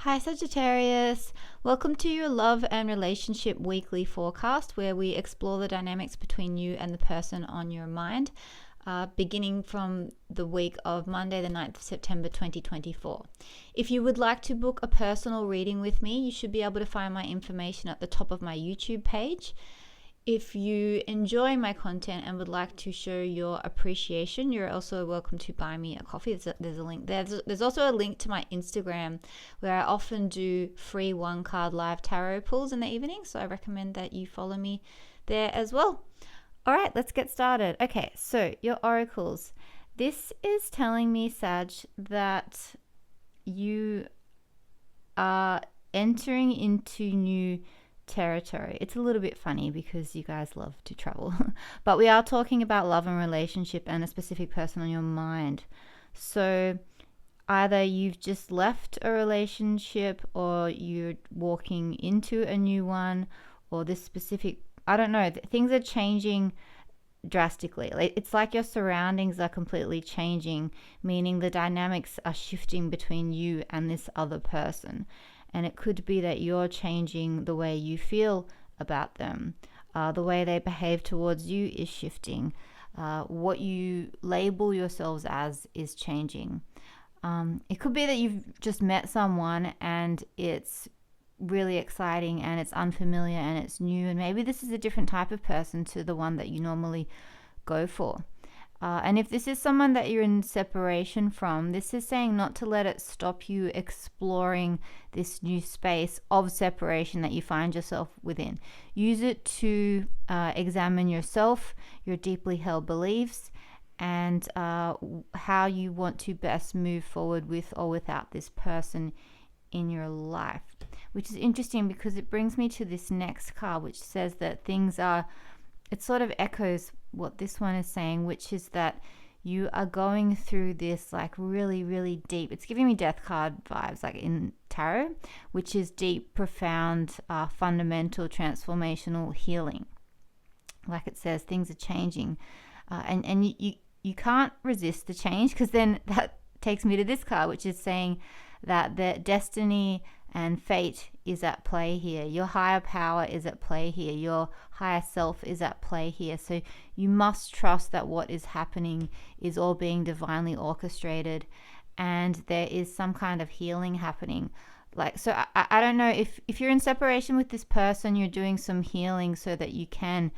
Hi Sagittarius, welcome to your love and relationship weekly forecast where we explore the dynamics between you and the person on your mind, beginning from the week of Monday the 9th of September 2024. If you would like to book a personal reading with me, you should be able to find my information at the top of my YouTube page. If you enjoy my content and would like to show your appreciation, you're also welcome to buy me a coffee. There's a link there. There's also a link to my Instagram where I often do free one card live tarot pulls in the evening. So I recommend that you follow me there as well. All right, let's get started. Okay, so your oracles. This is telling me, Sag, that you are entering into new territory. It's a little bit funny because you guys love to travel, but we are talking about love and relationship and a specific person on your mind. So either you've just left a relationship or you're walking into a new one, or this specific, I don't know, things are changing drastically. It's like your surroundings are completely changing, meaning the dynamics are shifting between you and this other person. And it could be that you're changing the way you feel about them. The way they behave towards you is shifting. What you label yourselves as is changing. It could be that you've just met someone and it's really exciting and it's unfamiliar and it's new. And maybe this is a different type of person to the one that you normally go for. And if this is someone that you're in separation from, this is saying not to let it stop you exploring this new space of separation that you find yourself within. Use it to examine yourself, your deeply held beliefs, and how you want to best move forward with or without this person in your life. Which is interesting because it brings me to this next card, which says that things are, it sort of echoes what this one is saying, which is that you are going through this like really, really deep, it's giving me death card vibes like in tarot, which is deep, profound, fundamental, transformational healing. Like it says, things are changing. And you can't resist the change, because then that takes me to this card, which is saying that the destiny and fate is at play here. Your higher power is at play here. Your higher self is at play here. So you must trust that what is happening is all being divinely orchestrated, and there is some kind of healing happening. Like, so I don't know if you're in separation with this person, you're doing some healing so that you can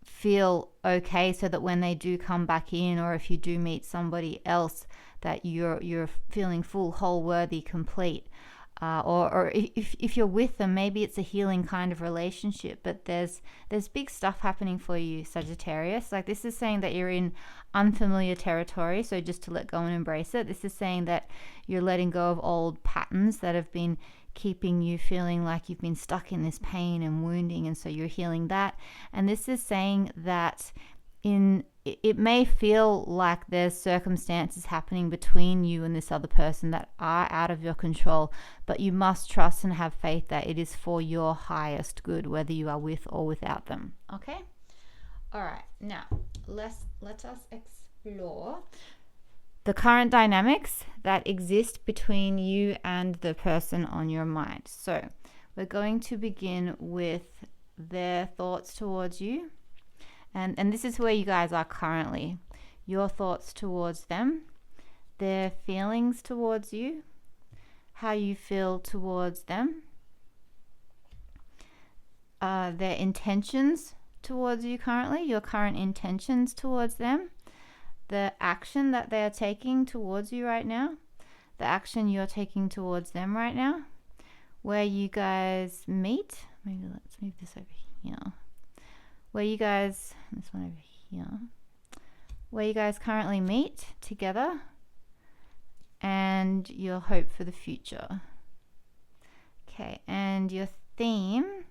feel okay, so that when they do come back in, or if you do meet somebody else, that you're feeling full, whole, worthy, complete. Or if you're with them, maybe it's a healing kind of relationship, but there's big stuff happening for you, Sagittarius. Like, this is saying that you're in unfamiliar territory, so just to let go and embrace it. This is saying that you're letting go of old patterns that have been keeping you feeling like you've been stuck in this pain and wounding, and so you're healing that. And this is saying that it may feel like there's circumstances happening between you and this other person that are out of your control, but you must trust and have faith that it is for your highest good, whether you are with or without them. Okay? All right. Now, let us explore the current dynamics that exist between you and the person on your mind. So, we're going to begin with their thoughts towards you. And this is where you guys are currently. Your thoughts towards them, their feelings towards you, how you feel towards them, their intentions towards you currently, your current intentions towards them, the action that they are taking towards you right now, the action you're taking towards them right now, where you guys meet. Maybe let's move this over here. Where you guys, this one over here, where you guys currently meet together, and your hope for the future. Okay, and your theme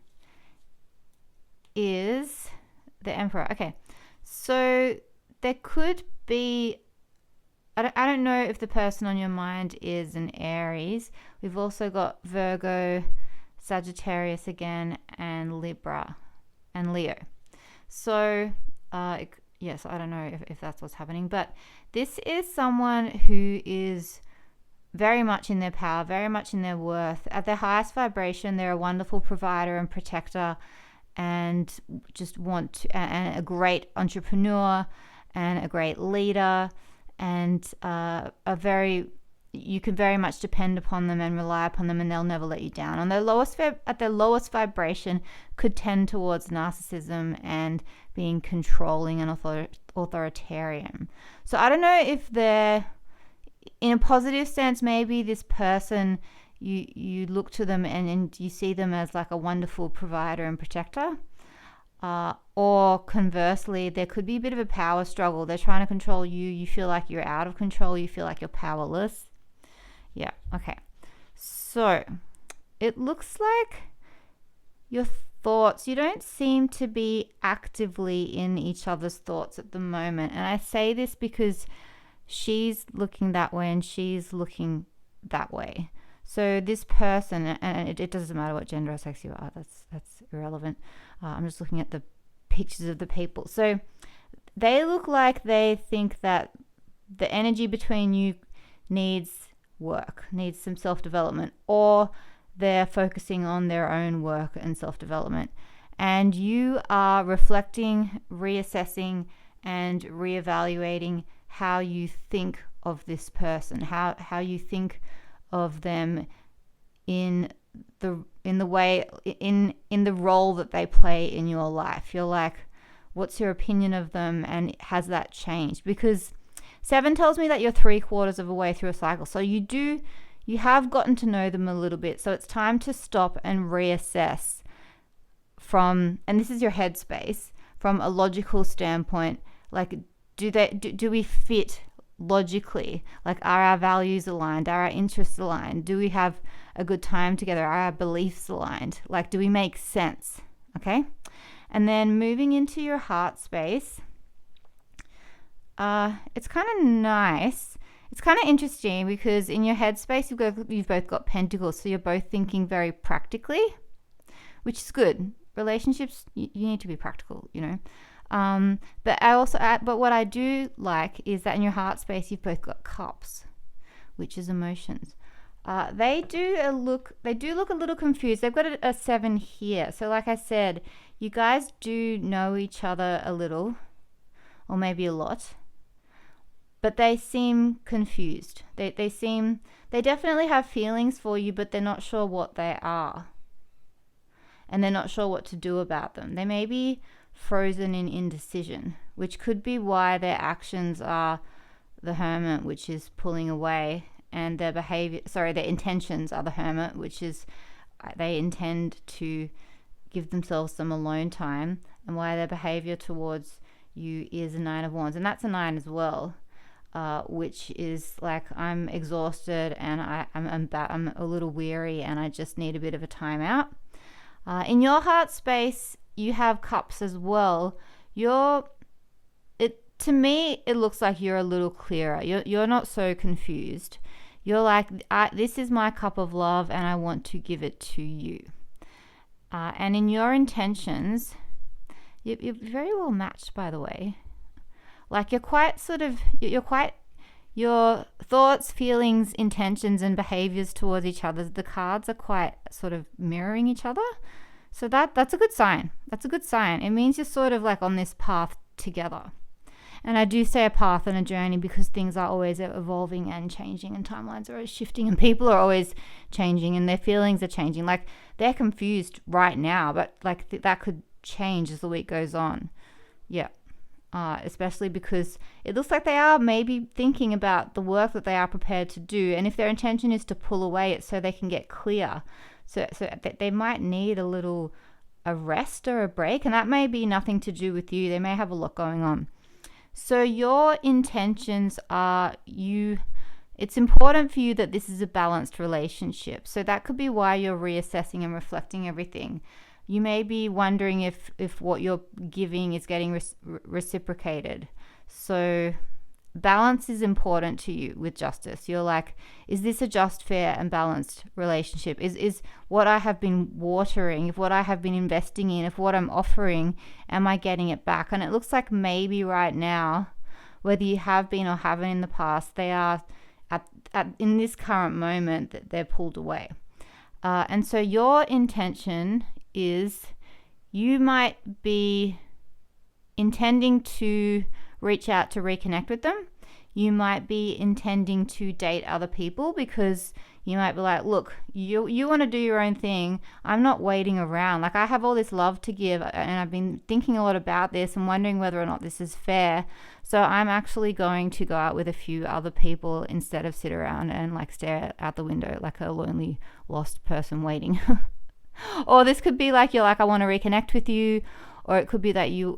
is the Emperor. Okay, so there could be, I don't know if the person on your mind is an Aries. We've also got Virgo, Sagittarius again, and Libra, and Leo. So, yes, I don't know if that's what's happening, but this is someone who is very much in their power, very much in their worth. At their highest vibration, they're a wonderful provider and protector, and just and a great entrepreneur and a great leader, and you can very much depend upon them and rely upon them, and they'll never let you down. At their lowest vibration, could tend towards narcissism and being controlling and authoritarian. So I don't know if they're in a positive sense. Maybe this person, you look to them and you see them as like a wonderful provider and protector. Or conversely, there could be a bit of a power struggle. They're trying to control you. You feel like you're out of control. You feel like you're powerless. Yeah, okay. So it looks like your thoughts, you don't seem to be actively in each other's thoughts at the moment. And I say this because she's looking that way and she's looking that way. So this person, and it doesn't matter what gender or sex you are, that's irrelevant. I'm just looking at the pictures of the people. So they look like they think that the energy between you needs work, needs some self-development, or they're focusing on their own work and self-development. And you are reflecting, reassessing, and reevaluating how you think of this person, how you think of them in the role that they play in your life. You're like, what's your opinion of them, and has that changed? Because 7 tells me that you're 3/4 of a way through a cycle. So you have gotten to know them a little bit. So it's time to stop and reassess and this is your headspace, from a logical standpoint. Like, do we fit logically? Like, are our values aligned? Are our interests aligned? Do we have a good time together? Are our beliefs aligned? Like, do we make sense? Okay. And then moving into your heart space, it's kind of nice. It's kind of interesting because in your headspace, you've both got pentacles. So you're both thinking very practically, which is good. Relationships, you need to be practical, you know. But what I do like is that in your heart space, you've both got cups, which is emotions. They do look a little confused. They've got a 7 here. So like I said, you guys do know each other a little, or maybe a lot, but they seem confused. They definitely have feelings for you, but they're not sure what they are. And they're not sure what to do about them. They may be frozen in indecision, which could be why their actions are the Hermit, which is pulling away, and their intentions are the Hermit, which is they intend to give themselves some alone time, and why their behavior towards you is a 9 of Wands, and that's a 9 as well, which is like, I'm exhausted and I'm a little weary and I just need a bit of a timeout. In your heart space, you have cups as well. To me, it looks like you're a little clearer. You're not so confused. You're like, this is my cup of love and I want to give it to you. And in your intentions, you're very well matched, by the way. Like, your thoughts, feelings, intentions, and behaviors towards each other, the cards are quite sort of mirroring each other. So that's a good sign. That's a good sign. It means you're sort of like on this path together. And I do say a path and a journey because things are always evolving and changing, and timelines are always shifting, and people are always changing, and their feelings are changing. Like, they're confused right now, but like that could change as the week goes on. Yeah. Especially because it looks like they are maybe thinking about the work that they are prepared to do. And if their intention is to pull away, it's so they can get clear. So they might need a rest or a break, and that may be nothing to do with you. They may have a lot going on. So your intentions are it's important for you that this is a balanced relationship. So that could be why you're reassessing and reflecting everything. You may be wondering if what you're giving is getting reciprocated. So balance is important to you with justice. You're like, is this a just, fair, and balanced relationship? Is what I have been watering, if what I have been investing in, if what I'm offering, am I getting it back? And it looks like maybe right now, whether you have been or haven't in the past, they are in this current moment that they're pulled away. And so your intention is you might be intending to reach out to reconnect with them. You might be intending to date other people because you might be like, look, you want to do your own thing. I'm not waiting around. Like, I have all this love to give, and I've been thinking a lot about this and wondering whether or not this is fair. So I'm actually going to go out with a few other people instead of sit around and like stare out the window like a lonely, lost person waiting. Or this could be like, you're like, I want to reconnect with you. Or it could be that you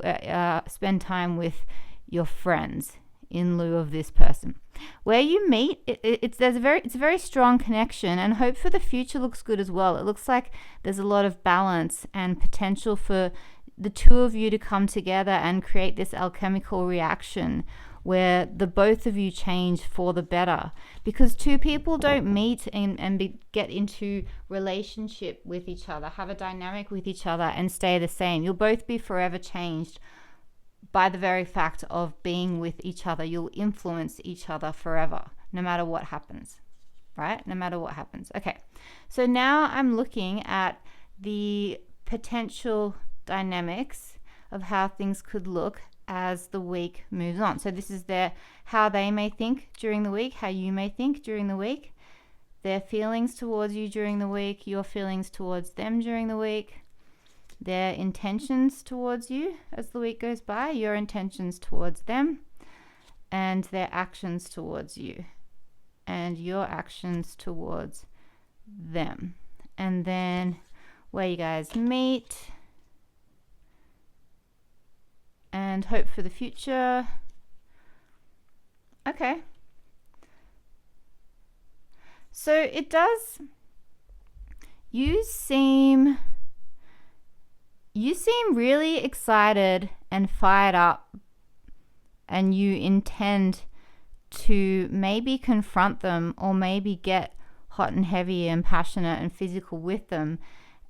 spend time with your friends in lieu of this person. Where you meet, it's a very strong connection, and hope for the future looks good as well. It looks like there's a lot of balance and potential for the two of you to come together and create this alchemical reaction where the both of you change for the better. Because two people don't meet and get into relationship with each other, have a dynamic with each other and stay the same. You'll both be forever changed by the very fact of being with each other. You'll influence each other forever, no matter what happens, right? No matter what happens. Okay, so now I'm looking at the potential dynamics of how things could look as the week moves on. So this is how they may think during the week, how you may think during the week, their feelings towards you during the week, your feelings towards them during the week, their intentions towards you as the week goes by, your intentions towards them, and their actions towards you, and your actions towards them. And then where you guys meet, and hope for the future. Okay. So it does, you seem really excited and fired up, and you intend to maybe confront them or maybe get hot and heavy and passionate and physical with them,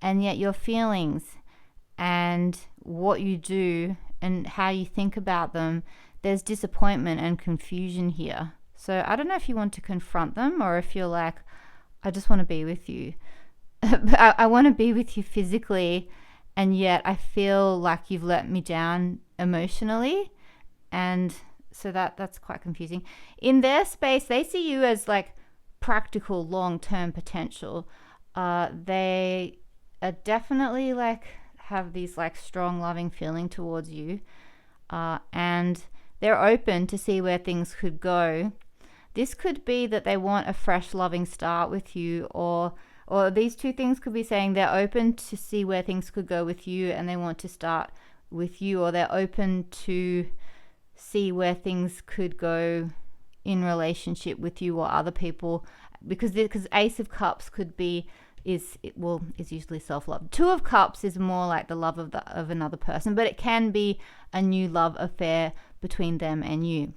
and yet your feelings and what you do and how you think about them, there's disappointment and confusion here. So I don't know if you want to confront them or if you're like, I just want to be with you. I want to be with you physically, and yet I feel like you've let me down emotionally. And so that's quite confusing. In their space, they see you as like practical long-term potential. They are definitely like have these like strong loving feeling towards you, and they're open to see where things could go. This could be that they want a fresh loving start with you, or these two things could be saying they're open to see where things could go with you and they want to start with you, or they're open to see where things could go in relationship with you or other people, because Ace of Cups could be is usually self-love. Two of Cups is more like the love of another person, but it can be a new love affair between them and you.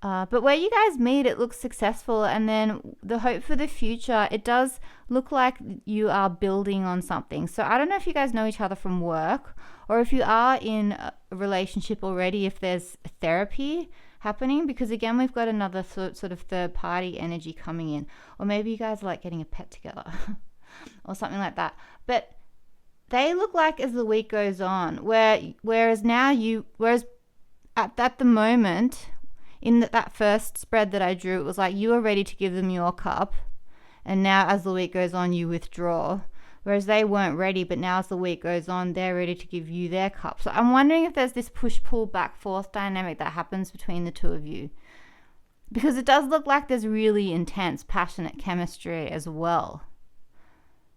But where you guys meet, it looks successful, and then the hope for the future, it does look like you are building on something. So I don't know if you guys know each other from work, or if you are in a relationship already, if there's therapy happening, because again, we've got another sort of third party energy coming in, or maybe you guys are like getting a pet together or something like that. But they look like as the week goes on, whereas at the moment, in that first spread that I drew, it was like you were ready to give them your cup, and now as the week goes on, you withdraw. Whereas they weren't ready, but now as the week goes on, they're ready to give you their cup. So I'm wondering if there's this push-pull, back-forth dynamic that happens between the two of you. Because it does look like there's really intense, passionate chemistry as well.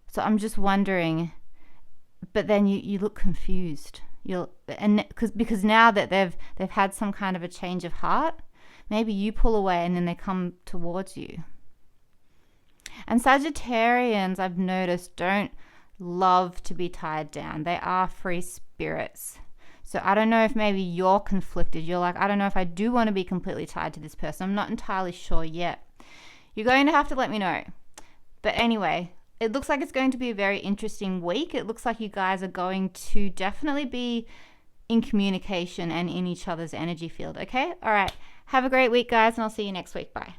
So I'm just wondering, but then you look confused. Because now that they've had some kind of a change of heart, maybe you pull away and then they come towards you. And Sagittarians, I've noticed, don't love to be tied down. They are free spirits. So I don't know if maybe you're conflicted. You're like, I don't know if I do want to be completely tied to this person. I'm not entirely sure yet. You're going to have to let me know. But anyway, it looks like it's going to be a very interesting week. It looks like you guys are going to definitely be in communication and in each other's energy field. Okay? All right. Have a great week, guys, and I'll see you next week. Bye.